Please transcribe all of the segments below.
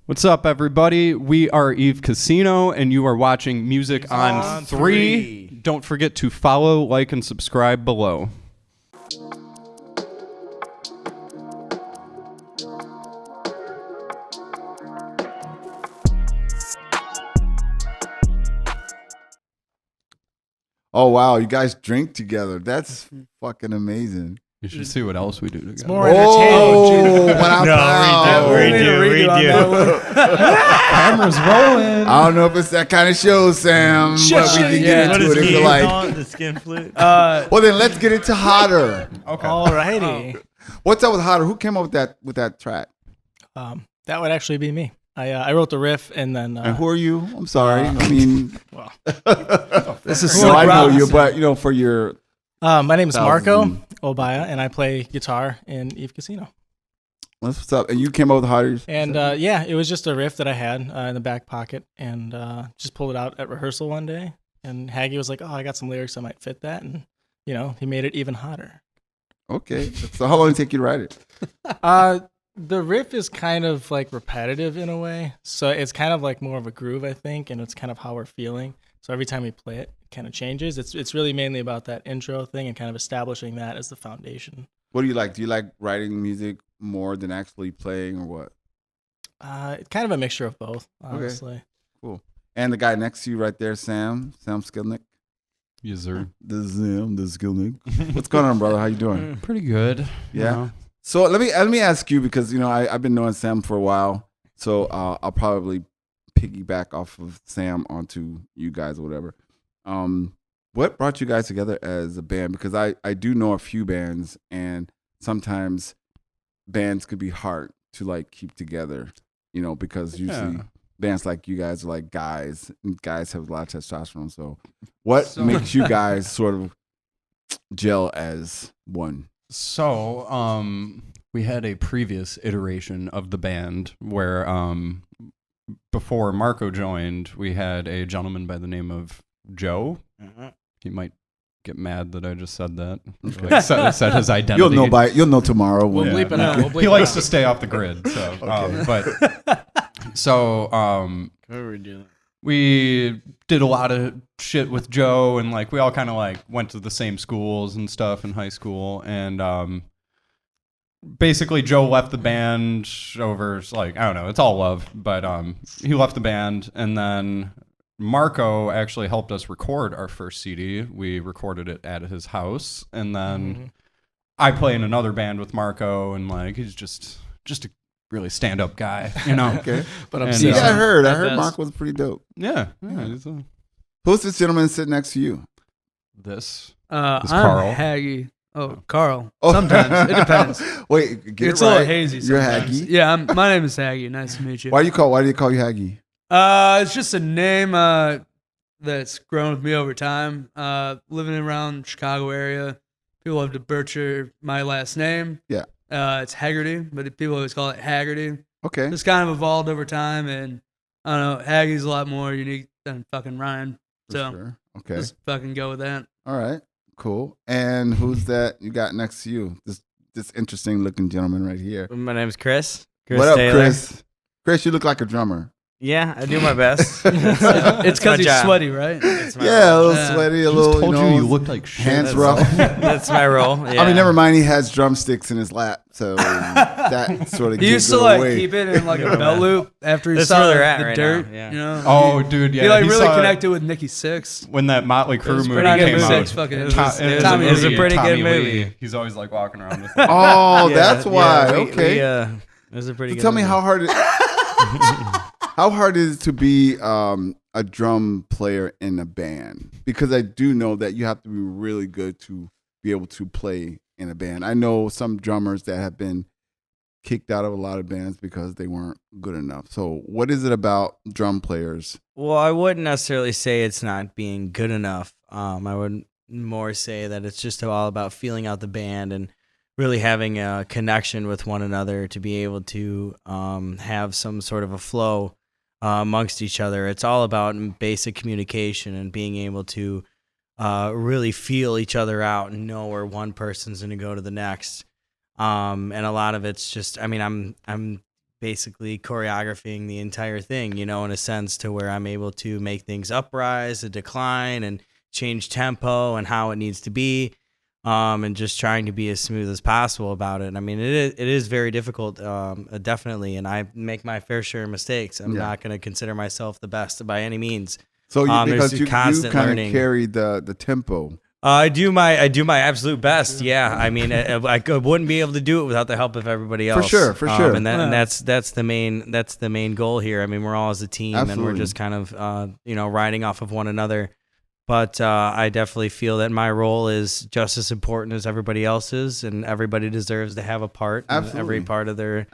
What's up, everybody? We are Eve Casino, and you are watching Music on 3. Don't forget to follow, like, and subscribe below. Oh, wow. You guys drink together. That's fucking amazing. You should see what else we do together. It's more entertaining. Oh, wow. We do. Camera's rolling. I don't know if it's that kind of show, Sam, but we can get into it if you like. The skin flute. Well, then let's get into Hotter. Okay. Alrighty. What's up with Hotter? Who came up with that track? That would actually be me. I wrote the riff and then. And who are you? I'm sorry. I mean, Well, This is I know you, but for your. my name is Marco Thousand. Obaya, and I play guitar in Eve Casino. What's up? And you came up with Hotter? And yeah, it was just a riff that I had in the back pocket, and just pulled it out at rehearsal one day. And Haggy was like, "Oh, I got some lyrics that might fit that," and he made it even hotter. Okay. So how long did it take you to write it? The riff is kind of like repetitive in a way, so it's kind of like more of a groove, I think, and it's kind of how we're feeling. So every time we play it, it kind of changes. It's really mainly about that intro thing and kind of establishing that as the foundation. What do you like? Do you like writing music more than actually playing, or what? It's kind of a mixture of both, honestly. Cool. And the guy next to you right there, Sam Skilnick. Yes, sir. The Skilnick. What's going on, brother? How you doing? Pretty good. Yeah. So let me ask you, because I've been knowing Sam for a while, so I'll probably piggyback off of Sam onto you guys or whatever. What brought you guys together as a band? Because I do know a few bands, and sometimes bands could be hard to like keep together, because usually bands like you guys are like guys, and guys have a lot of testosterone. So what makes you guys sort of gel as one? So, we had a previous iteration of the band where, before Marco joined, we had a gentleman by the name of Joe. He might get mad that I just said that. Okay. Like, said his identity. You'll know tomorrow. We'll when- bleep it out. We'll bleep He it likes out. to stay off the grid. So, we did a lot of shit with Joe, and like we all kind of like went to the same schools and stuff in high school, and basically Joe left the band over like, I don't know, it's all love, but he left the band, and then Marco actually helped us record our first CD. We recorded it at his house, and then I play in another band with Marco, and like he's just a really stand-up guy, Okay. But I'm And, seasoned I heard at Mark was pretty dope. Yeah. He's Who's this gentleman sitting next to you? this. I'm Carl. Haggy. Oh, Carl. Oh. Sometimes. It depends. Wait, get It's it a right. little hazy You're sometimes. Haggy? Yeah, my name is Haggy. Nice to meet you. Why do you call you Haggy? It's just a name that's grown with me over time. Living around Chicago area, people love to butcher my last name. Yeah. It's Haggerty, but people always call it Haggerty. Okay. It's kind of evolved over time, and I don't know, Haggy's a lot more unique than fucking Ryan. For So sure. Okay. just fucking go with that. All right. Cool. And who's that you got next to you? This interesting looking gentleman right here. My name's Chris. What up, Taylor. Chris? Chris, you look like a drummer. Yeah, I do my best. It's my because he's job. sweety, right? It's my Yeah, a role. little Yeah. sweaty, a Just little. told you looked like shit. hands That's- rough. That's my role. Yeah. I mean, never mind. He has drumsticks in his lap, so that sort of He gives used to it like away. keep it in like a belt loop after he That's saw where they're the at right dirt. now, yeah. You know? Oh, dude, yeah. he like he really saw it connected with Nikki Sixx. when that Motley Crue was movie pretty good came movie. out. Sixx fucking It was- Tommy it was Tommy a Lee. pretty Tommy good movie. Lee. He's always like walking around with Oh, Yeah, that's why. yeah, Okay. it was a pretty So good tell me movie. how hard how hard is it to be a drum player in a band? Because I do know that you have to be really good to be able to play in a band. I know some drummers that have been kicked out of a lot of bands because they weren't good enough. So what is it about drum players? Well, I wouldn't necessarily say it's not being good enough. I would more say that it's just all about feeling out the band and really having a connection with one another to be able to have some sort of a flow amongst each other. It's all about basic communication and being able to really feel each other out and know where one person's going to go to the next. And a lot of it's just, I mean, I'm basically choreographing the entire thing, in a sense to where I'm able to make things uprise, a decline, and change tempo and how it needs to be, and just trying to be as smooth as possible about it. I mean, it is very difficult, definitely, and I make my fair share of mistakes. I'm not going to consider myself the best by any means. So because there's you constant kind learning. of carry the tempo. I do my absolute best. Yeah, I mean, I wouldn't be able to do it without the help of everybody else. For sure. And that's the main goal here. I mean, we're all as a team, and we're just kind of riding off of one another. But I definitely feel that my role is just as important as everybody else's, and everybody deserves to have a part in every part of their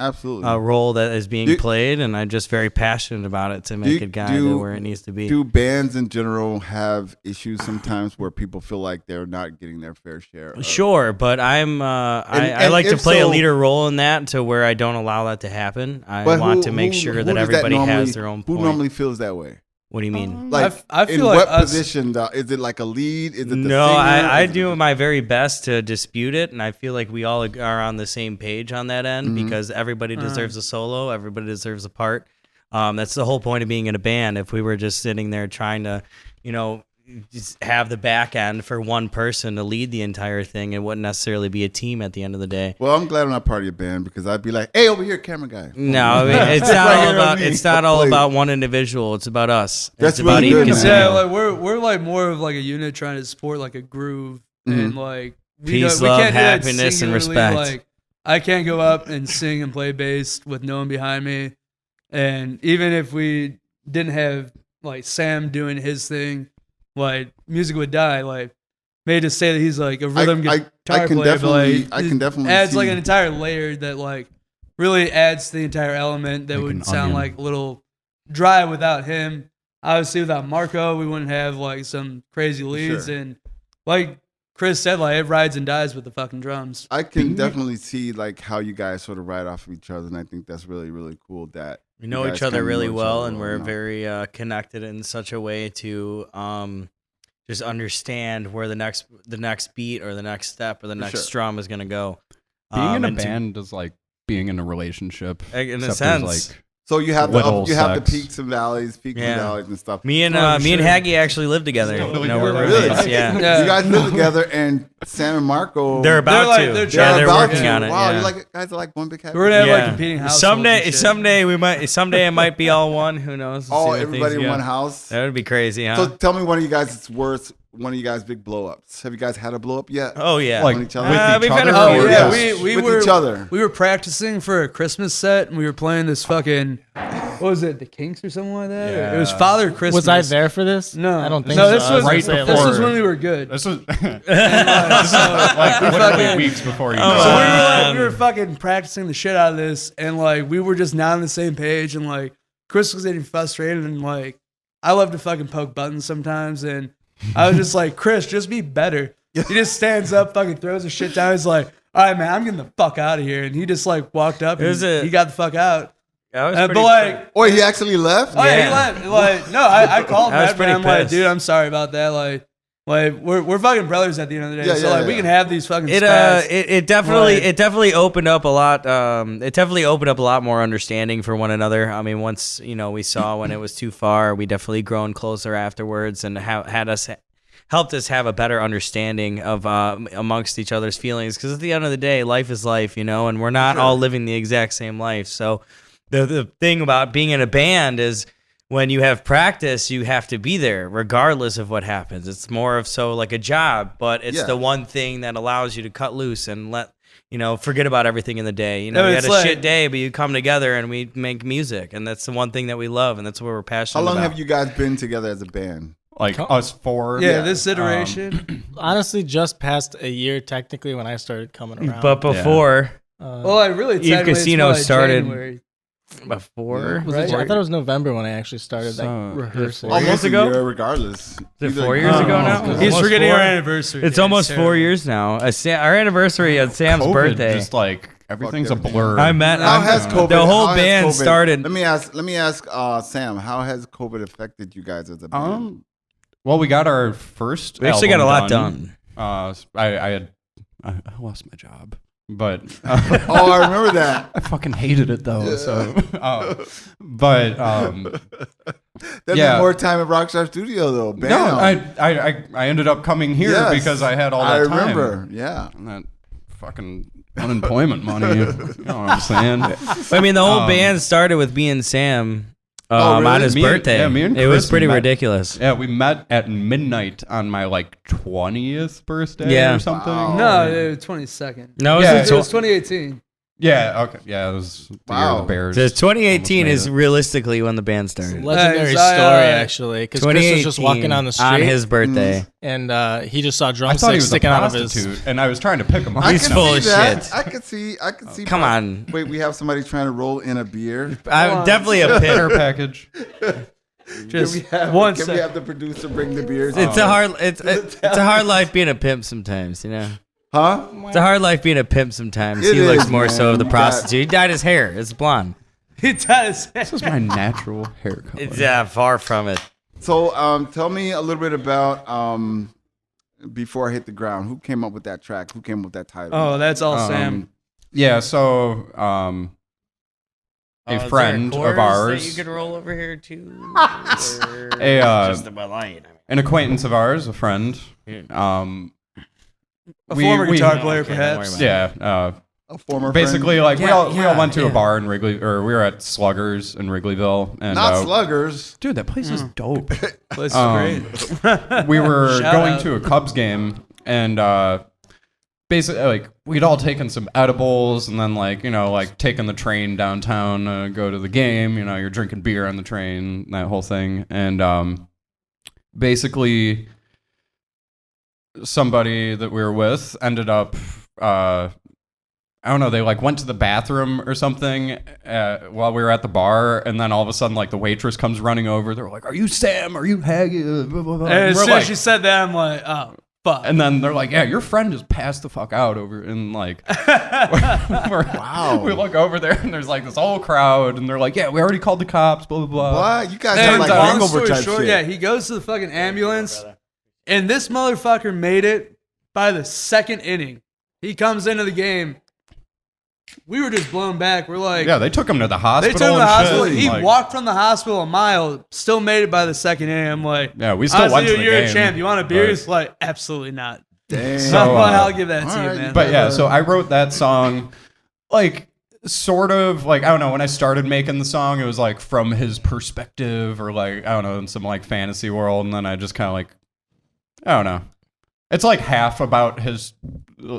role that is being played. And I'm just very passionate about it to make it guide it where it needs to be. Do bands in general have issues sometimes where people feel like they're not getting their fair share? Sure, but I like to play a leader role in that, to where I don't allow that to happen. I want to make sure that everybody has their own point. Who normally feels that way? What do you mean? Like, I feel in like what position? Is it like a lead? Is it the No, singer? I do my very best to dispute it, and I feel like we all are on the same page on that end, because everybody deserves a solo, everybody deserves a part. That's the whole point of being in a band. If we were just sitting there trying to, just have the back end for one person to lead the entire thing, it wouldn't necessarily be a team at the end of the day. Well, I'm glad I'm not part of your band, because I'd be like, "Hey, over here, camera guy." No, I mean, it's not all about one individual. It's about us. That's it's about really good, each man. Yeah, like we're like more of like a unit trying to support like a groove and like peace, we love, can't do that happiness, and singularly. respect. Like I can't go up and sing and play bass with no one behind me, and even if we didn't have like Sam doing his thing, like music would die. Like may just say that he's like a rhythm guitar player, but like I can definitely adds see. like an entire layer that like really adds to the entire element that would sound like a little dry without him. Obviously, without Marco, we wouldn't have like some crazy leads. Sure. And like Chris said, like it rides and dies with the fucking drums. I can definitely see like how you guys sort of ride off of each other, and I think that's really, really cool that we know each other really well, and we're very connected in such a way to just understand where the next beat or the next step or the next strum is going to go. Being in a band is like being in a relationship. In a sense. So you have the peaks and valleys, and stuff. Me and Haggy actually live together. We're roommates. Yeah. You guys live together, and Sam and Marco. They're about to. They're working on it. Wow, yeah. you guys are like one big happy. We're gonna have like competing houses. Someday it might be all one. Who knows? All everybody in one house. That would be crazy, huh? So tell me one of you guys' big blow ups. Have you guys had a blow up yet? Oh yeah, like each other. We've had a few. few. We with were each other. We were practicing for a Christmas set, and we were playing this fucking. What was it? The Kinks or something like that? Yeah. It was Father Christmas. Was I there for this? No, I don't think no. so. This was right This before. was when we were good. This was And, like literally weeks before you. So we were fucking practicing the shit out of this, and like we were just not on the same page, and like Chris was getting frustrated, and like I love to fucking poke buttons sometimes, and I was just like, Chris, just be better. He just stands up, fucking throws his shit down. He's like, all right, man, I'm getting the fuck out of here, and he just like walked up and he got the fuck out. But like, oh, he actually left. Oh yeah, he left. Like, no, I called I was Matt, pretty and I'm like, pissed. dude, I'm sorry about that. Like we're fucking brothers at the end of the day. Yeah, So we can have these fucking. It definitely opened up a lot. It definitely opened up a lot more understanding for one another. I mean, once we saw when it was too far, we definitely grown closer afterwards, and helped us have a better understanding of amongst each other's feelings. Because at the end of the day, life is life, and we're not all living the exact same life. So the thing about being in a band is when you have practice, you have to be there regardless of what happens. It's more of so like a job, but it's the one thing that allows you to cut loose and let forget about everything in the day. We had a shit day, but you come together and we make music, and that's the one thing that we love, and that's what we're passionate about. How long have you guys been together as a band? Like us four. Yeah, this iteration. Honestly, just past a year technically when I started coming around. But before, Well, I really Eve Casino started January. before. Was it, I thought it was November when I actually started rehearsing. Almost ago? Regardless. Is it 4 years ago now? He's Almost forgetting four? our anniversary. It's Yeah, almost terrible. 4 years now. Our anniversary at Sam's COVID, birthday. just like everything's a everything. blur. I met. How has COVID? The whole how has band COVID- started. Let me ask Sam. How has COVID affected you guys as a band? Well, we got our first. We actually got a album lot done. I lost my job. But Oh, I remember that. I fucking hated it though. So, but That yeah. meant more time at Rockstar Studio though. Bam. no, I ended up coming here Yes. because I had all that time. I remember. Yeah. And that fucking unemployment money. You know what I'm saying? I mean, the whole band started with me and Sam on really? his Me and- birthday. yeah, me and it was Chris pretty met- ridiculous. Yeah, we met at midnight on my like 20th birthday Yeah. or something. Wow. No, it was 22nd. No, Yeah, It was 2018. Yeah, okay. Yeah, it was the year of Wow. the Bears. So 2018 Almost is made it. realistically when the band started. Legendary Hey, Zion. story, actually, because Chris was just walking on the street on his birthday. and he just saw I thought he drumsticks was a sticking out of his. prostitute, and I was trying to pick him up. I He's can full see of that. shit. I could see. Come on. Wait, we have somebody trying to roll in a beer. I'm definitely a Care pimp. package. Just Can one we second. have the producer bring the beers? It's a hard it's a hard life being a pimp sometimes, you know. Huh? It's a hard life being a pimp sometimes. It He looks is, more so man. of the You prostitute. He dyed his hair. It's blonde. He does. This is my natural hair color. It's far from it. So, tell me a little bit about Before I Hit the Ground. Who came up with that track? Who came up with that title? Oh, that's all Sam. Yeah, so a friend of ours, you could roll over here too. just about light. an acquaintance of ours, a friend. A former guitar player, okay, don't worry perhaps. about Yeah, A former basically, like we Yeah, all yeah, went to yeah. a bar in Wrigley, or we were at Sluggers in Wrigleyville, and Not Sluggers. dude, that place is dope. This is Um, great. We were Shout going out. to a Cubs game, and basically, like we'd all taken some edibles, and then like taking the train downtown, go to the game. You know, you're drinking beer on the train, that whole thing, and basically, somebody that we were with ended up. I don't know, they like went to the bathroom or something while we were at the bar, and then all of a sudden, like the waitress comes running over. They're like, "Are you Sam? Are you Haggy?" Blah, blah, blah. And And as we're soon like, as she said that, I'm like, oh, fuck. and then they're like, "Yeah, your friend just passed the fuck out over," and like, Wow. we look over there, and there's like this whole crowd, and they're like, "Yeah, we already called the cops." Blah blah blah. What? You guys And are like long hangover story type short, shit. yeah, he goes to the fucking ambulance, and this motherfucker made it by the second inning. He comes into the game. We were just blown back. We're like, Yeah, they took him to the they hospital. took him to the and hospital. shit, He like, walked from the hospital a mile, still made it by the second inning. I'm like, Yeah, we still honestly, went to the you're game. a champ. You want a beer? but- He's like, absolutely not. Damn. So, I'm like, I'll give that to all you, right, man. But yeah, so I wrote that song, like sort of like I don't know. When I started making the song, it was like from his perspective, or like I don't know, in some like fantasy world, and then I just kind of like I don't know. It's like half about his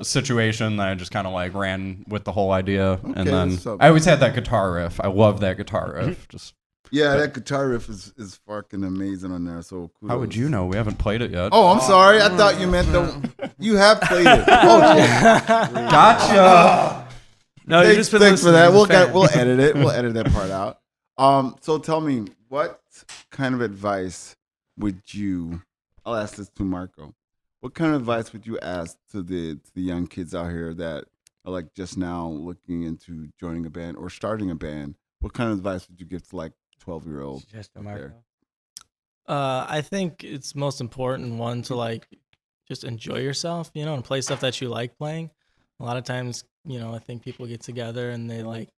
situation. That I just kind of like ran with the whole idea, and Okay, then so- I always had that guitar riff. I love that guitar riff. Just Yeah, that guitar riff is fucking amazing on there. So kudos. how would you know? We haven't played it yet. Oh, I'm sorry. I thought you meant you have played it. Oh, yeah. gotcha. no, you just been Thanks for listening that. as a fan. We'll edit it. We'll edit that part out. So tell me, what kind of advice would you? I'll ask this to Marco. What kind of advice would you ask to the young kids out here that are like just now looking into joining a band or starting a band? What kind of advice would you give to like 12-year-olds? Just a out Marco. there? I think it's most important one to like just enjoy yourself, you know, and play stuff that you like playing. A lot of times, you know, I think people get together and they like,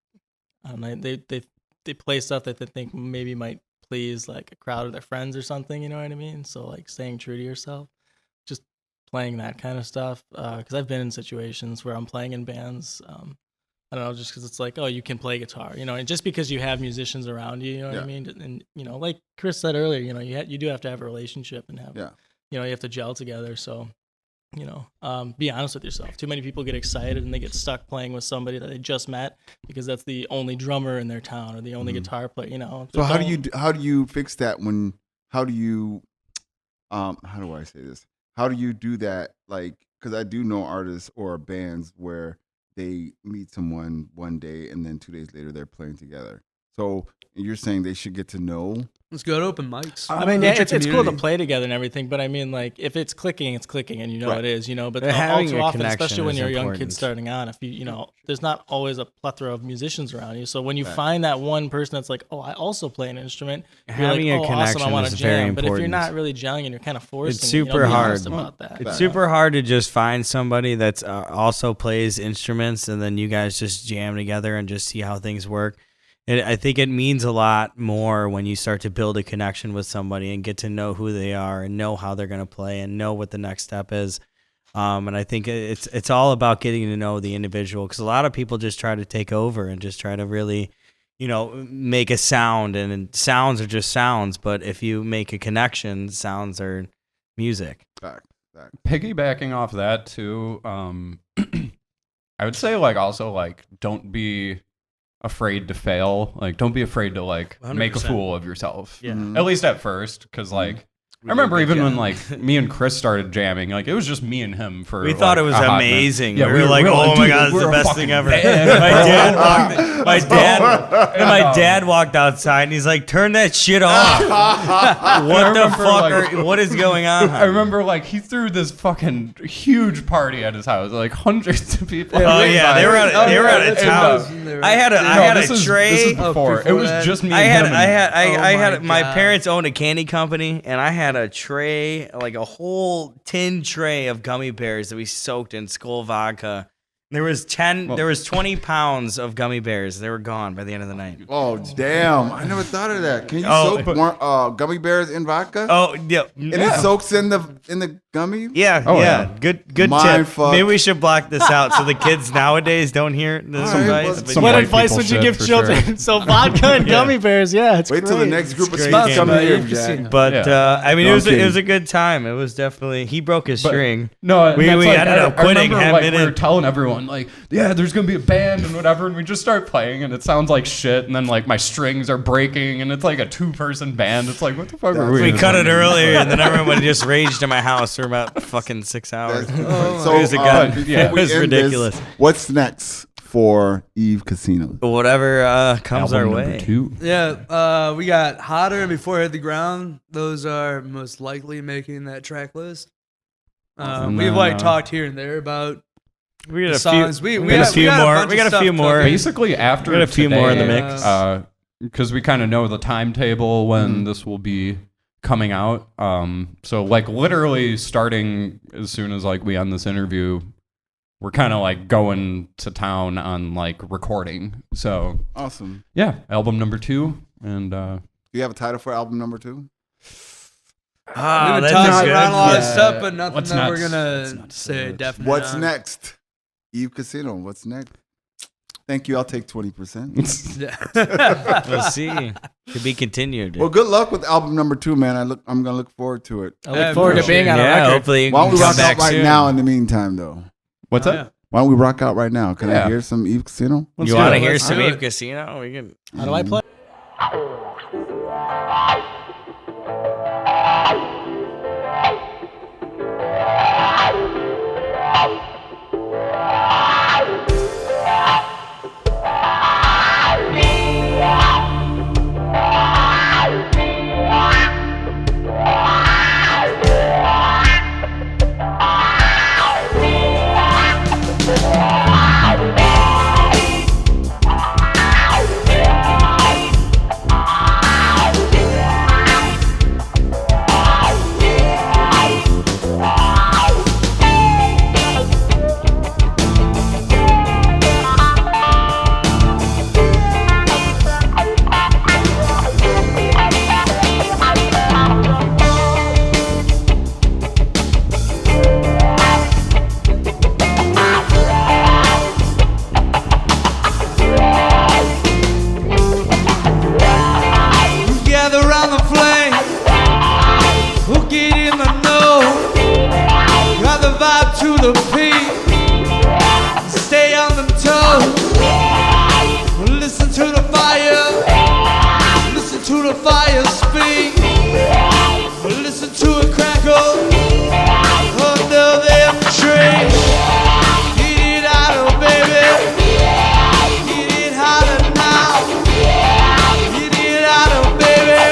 I don't know, they play stuff that they think maybe might please like a crowd of their friends or something. You know what I mean? So like staying true to yourself, just playing that kind of stuff. Because I've been in situations where I'm playing in bands. I don't know, just because it's like, oh, you can play guitar, you know, and just because you have musicians around you, you know what Yeah. I mean? And, you know, like Chris said earlier, you know, you do have to have a relationship and have, Yeah. you know, you have to gel together. So, you know, be honest with yourself. Too many people get excited and they get stuck playing with somebody that they just met because that's the only drummer in their town or the only guitar player, you know. So how do you fix that when how do you how do I say this? How do you do that? Like, because I do know artists or bands where they meet someone one day and then 2 days later they're playing together. So you're saying they should get to know Let's go to open mics. I mean, Meet your it's cool to community. play together and everything, but I mean, like, if it's clicking, it's clicking, and you know Right. it is, you know. But But all having too a often, connection especially when is you're a young important. kid starting on, if you know, there's not always a plethora of musicians around you. So when you find that one person that's like, oh, I also play an instrument, Having you're a like, oh, awesome, I connection want is to very jam. But if you're important. not really gelling and you're kind of forcing, It's it, you know, super be honest hard. about that. It's super hard to just find somebody that's also plays instruments, and then you guys just jam together and just see how things work. And I think it means a lot more when you start to build a connection with somebody and get to know who they are and know how they're going to play and know what the next step is. And I think it's all about getting to know the individual, because a lot of people just try to take over and just try to really, you know, make a sound, and sounds are just sounds. But if you make a connection, sounds are music. Fact. Piggybacking off that too, I would say like also like don't be afraid to fail. Like don't be afraid to like make a 100%. fool of yourself. Yeah. At least at first, because like We I remember did a good even when job. like me and Chris started jamming, like it was just me and him for. We thought like, it was a hot minute. amazing. Yeah, we were like, oh my dude, god, it's we're the a best fucking thing ever. band, bro. My dad walked outside and he's like, turn that shit off. What the remember, fuck? like- What is going on? I remember like he threw this fucking huge party at his house, like hundreds of people. Oh yeah, they were out of town. I had a This is tray. before. It before was that. just me. I and had, him I and- had, I Oh had. my My God. parents owned a candy company, and I had a tray, like a whole tin tray of gummy bears that we soaked in Skull vodka. There was 20 pounds of gummy bears. They were gone by the end of the night. Oh damn! I never thought of that. Can you Oh, soak gummy bears in vodka? Oh yeah, And it soaks in the gummy. yeah, Oh, yeah. yeah. Good Mind tip. fuck. Maybe we should block this out so the kids nowadays don't hear this All right, advice. well, but Some What white advice people would you shit, give for children? sure. So vodka and gummy bears, yeah, it's Wait till the great. next group of great speakers game. come But here, you've Jack. seen- But Yeah. I mean, No, it I'm was kidding. a good time. It was definitely he broke his But- string. No, and We that's like, ended up I quitting remember, halfway like, we were in. telling everyone, like, yeah, there's gonna be a band and whatever, and we just start playing, and it sounds like shit, and then like my strings are breaking, and it's like a 2-person band. It's like, what the fuck are we? We doing? cut it earlier, and then everyone just raged in my house for about fucking 6 hours. So It was a gun. before Yeah, we it was end ridiculous. this, what's next for Eve Casino? Whatever comes Album our number way. 2. Yeah, we got Hotter and Before I Hit the Ground. Those are most likely making that track list. And We've then, like talked here and there about We got the a songs. few. We got got a few we got more. bunch We of got a stuff few more. cooking. Basically, after We got a few more in the today, mix. Because we kind of know the timetable when this will be coming out. So like literally starting as soon as like we end this interview, we're kind of like going to town on like recording. So Awesome. yeah, album number 2, and Do you have a title for album number 2? We've Oh, been that's tossing good. around a lot of Yeah. stuff, but nothing What's that we're next? What's gonna next? say definitely. What's not. next? Eve Casino. What's next? Thank you. I'll take 20%. Yeah. We'll see. To be continued. Well, good luck with album number 2, man. I'm gonna look forward to it. I look forward to being on a yeah, record. hopefully you Why can don't we come rock out back right soon. now? In the meantime, though, what's Oh, that? yeah. why don't we rock out right now? Can I Yeah. hear some Eve Casino? Let's You do want to it. hear Let's some do Eve it. Casino? We can. How do I play? Gather round the flame. We'll get in the know. Got the vibe to the beat. Stay on the toes. Listen to the fire. Listen to the fire speak. Listen to it crackle under them trees. Get it out, oh baby. Get it hotter now. Get it out, oh baby.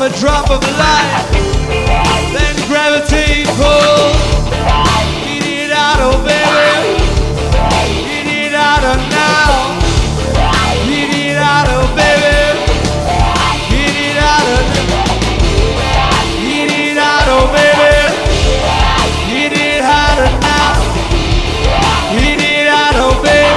a drop of light, then gravity pulls. Get it out, oh baby. Get it out of now. Get it out, oh baby. Get it out of now. Get it out, oh baby. Get it out of now. Get it out, oh baby.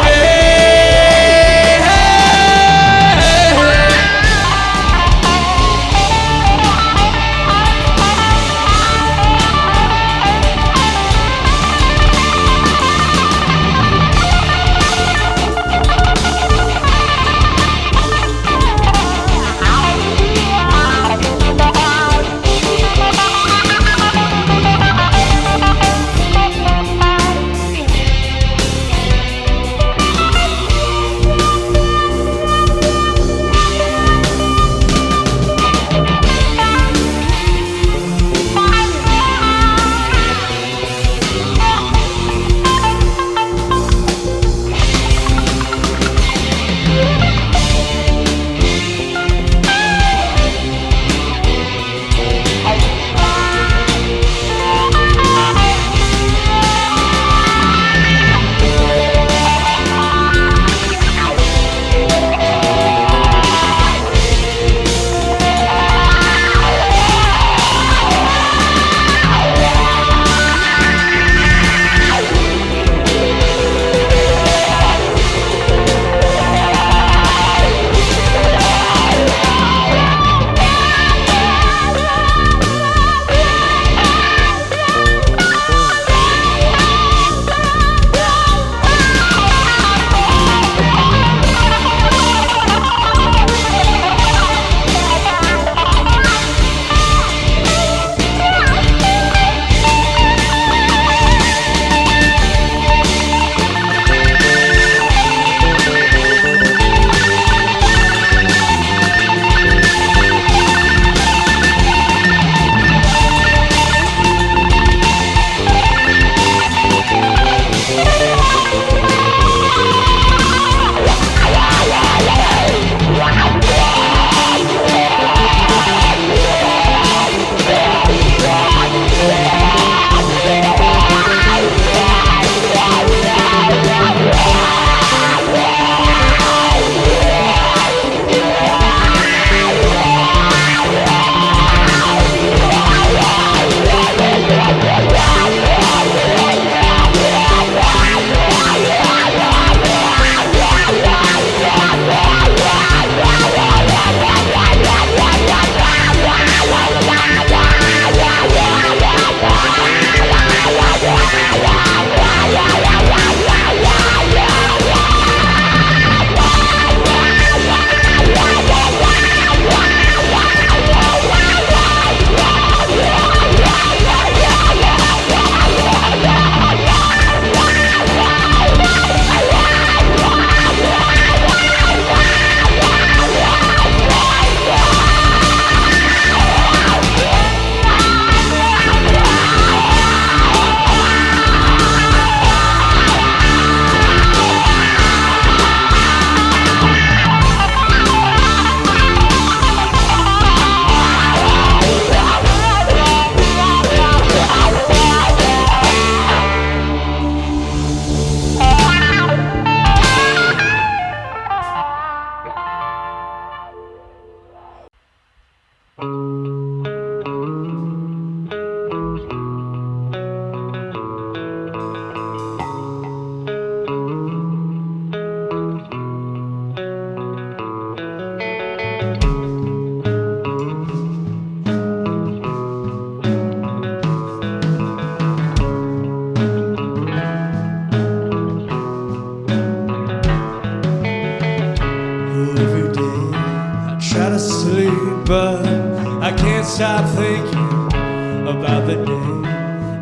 stop thinking about the day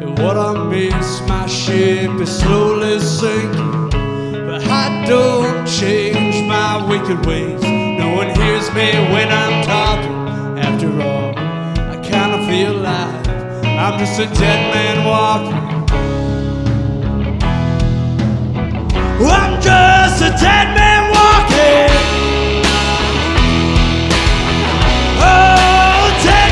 and what I miss. My ship is slowly sinking, but I don't change my wicked ways. No one hears me when I'm talking. After all, I kinda feel like I'm just a dead man walking. I'm just a dead man walking. Oh, dead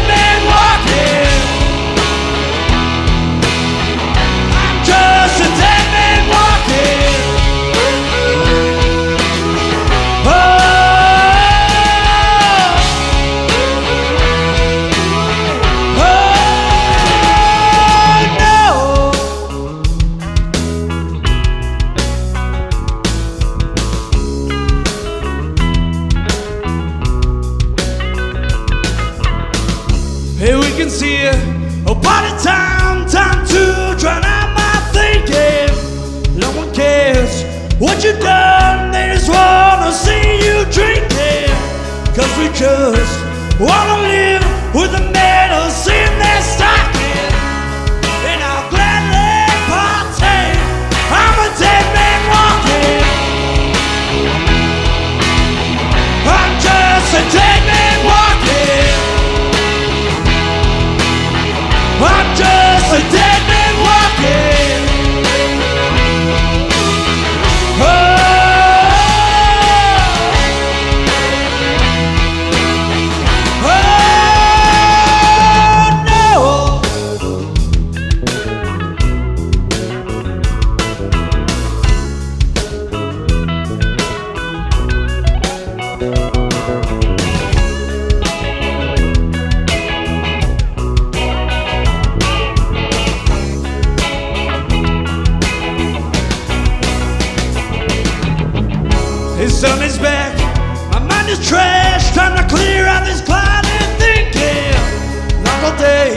what you done. They just wanna see you drinking, 'cause we just wanna live with a medals in their stocking. And I'll gladly partake. I'm a dead man walking. I'm just a dead man walking. I'm just a dead man walking. Oh, his sun is back, my mind is trash. Time to clear out this clouded thinking. Long all day,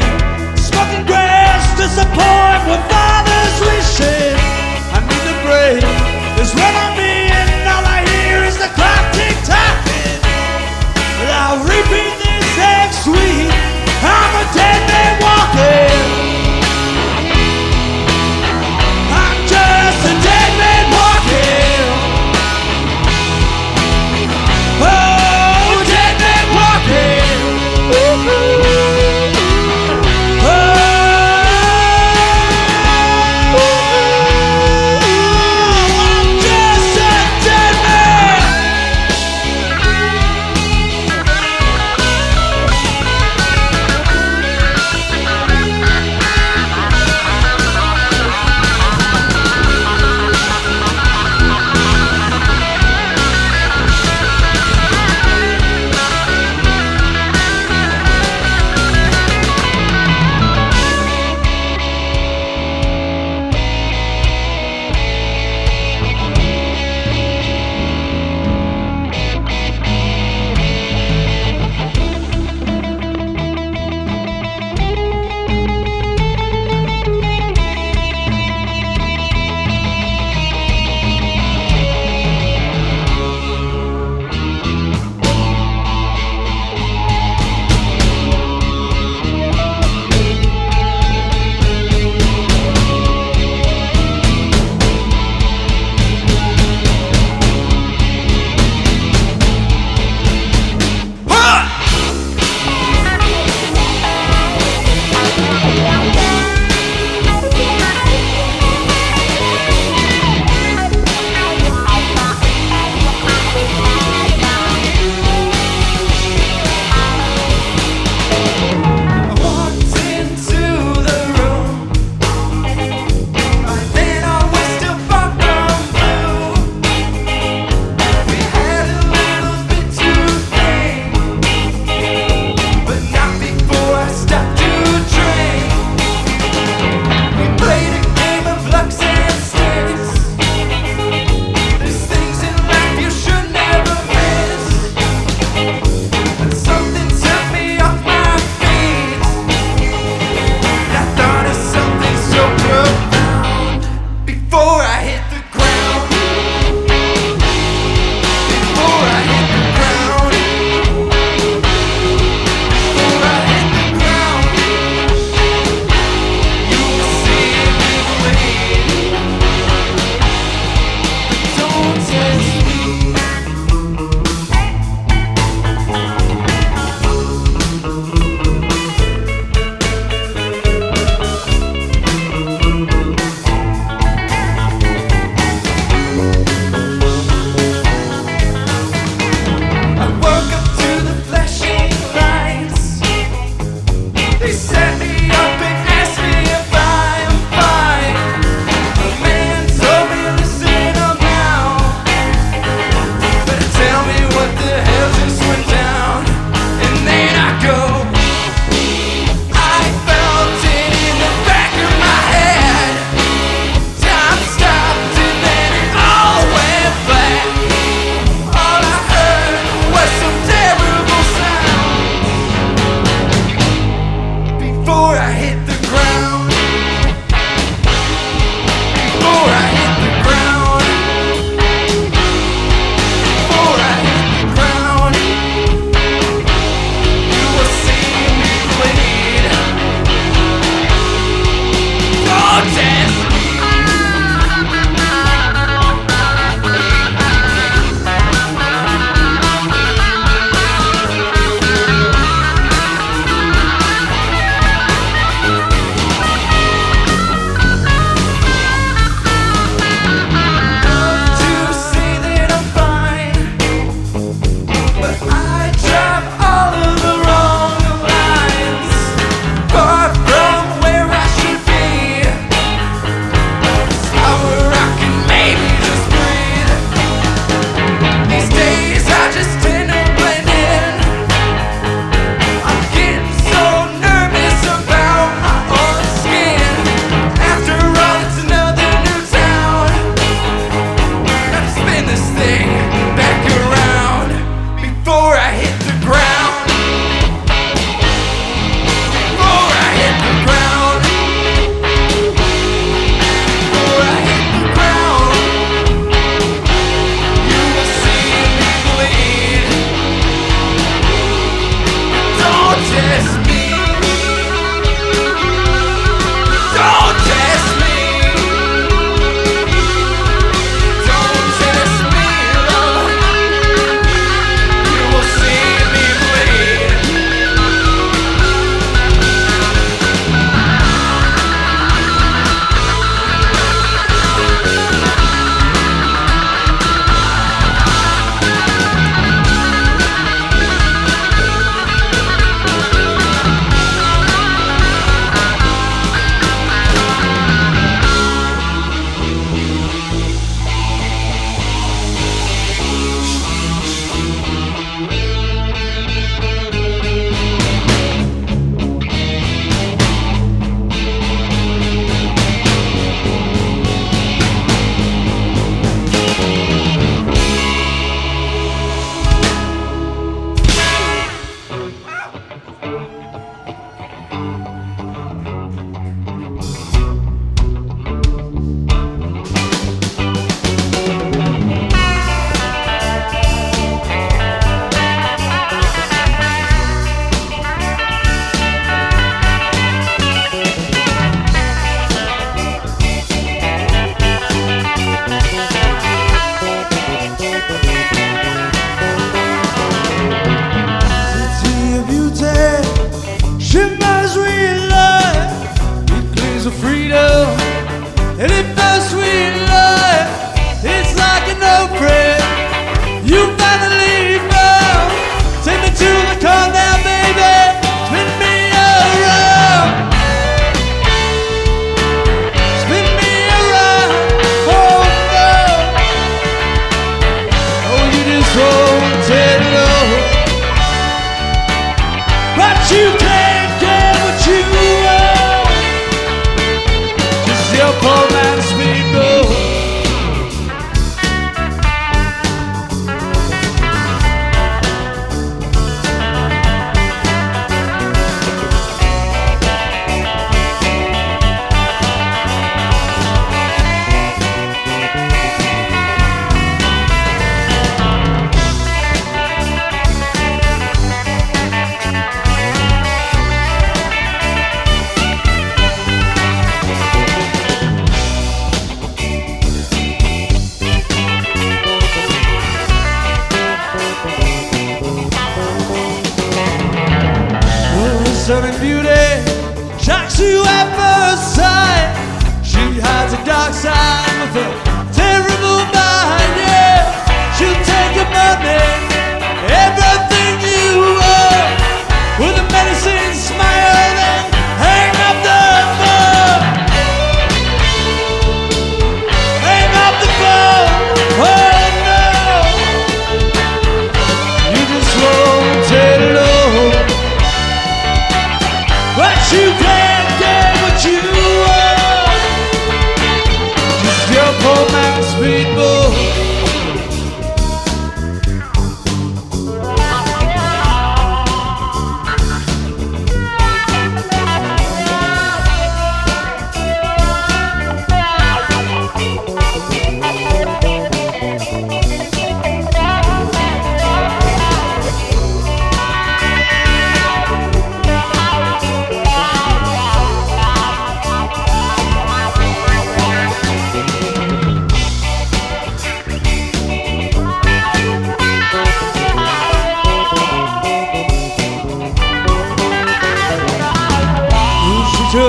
smoking grass, disappoint with father's wishes. I need to break this run on me, and all I hear is the clock tick-tocking. But I'll repeat this next week. I'm a dead man walking. I'm just a dead man walking. Oh, dead man walking. Oh, I'm just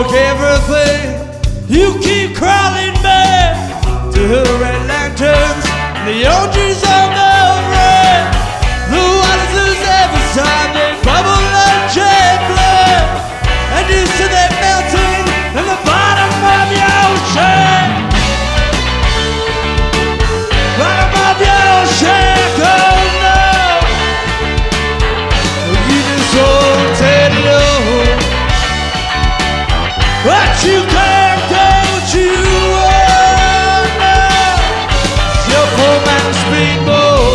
broke everything. You keep crawling back to the red lanterns, the oranges on the red. The waters lose every time they bubble like jet black. And you see that melting in the bottom of your ocean. Bottom of your ocean, oh no. You just won't tell you what you can't do, what you want now. It's your poor man's speedboat.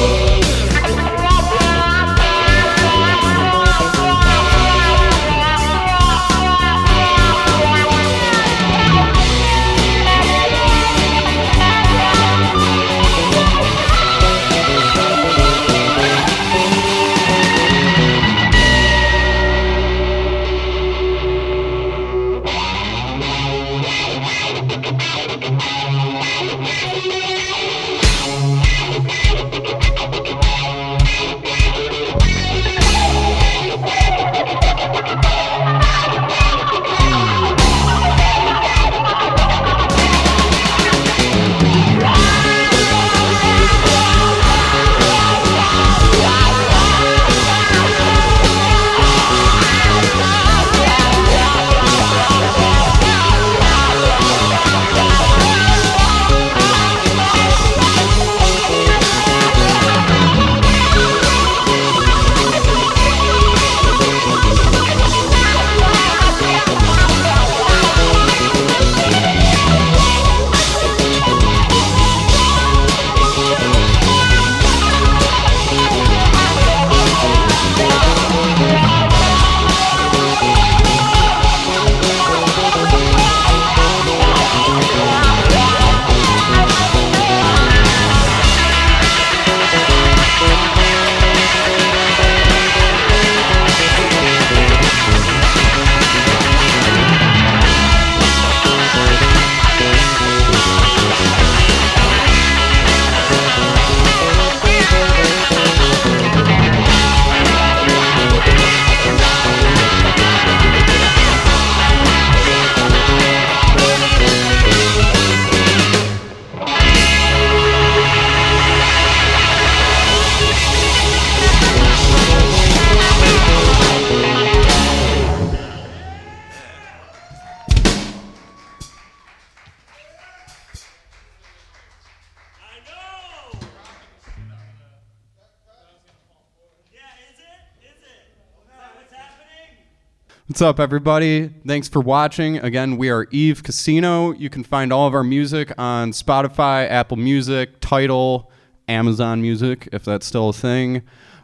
What's up, everybody? Thanks for watching. Again, we are Eve Casino. You can find all of our music on Spotify, Apple Music, Tidal, Amazon Music, if that's still a thing.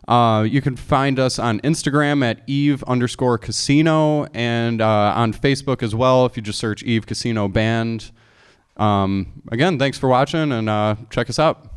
You can find us on Instagram at Eve_Casino and on Facebook as well if you just search Eve Casino Band. Again, thanks for watching and check us out.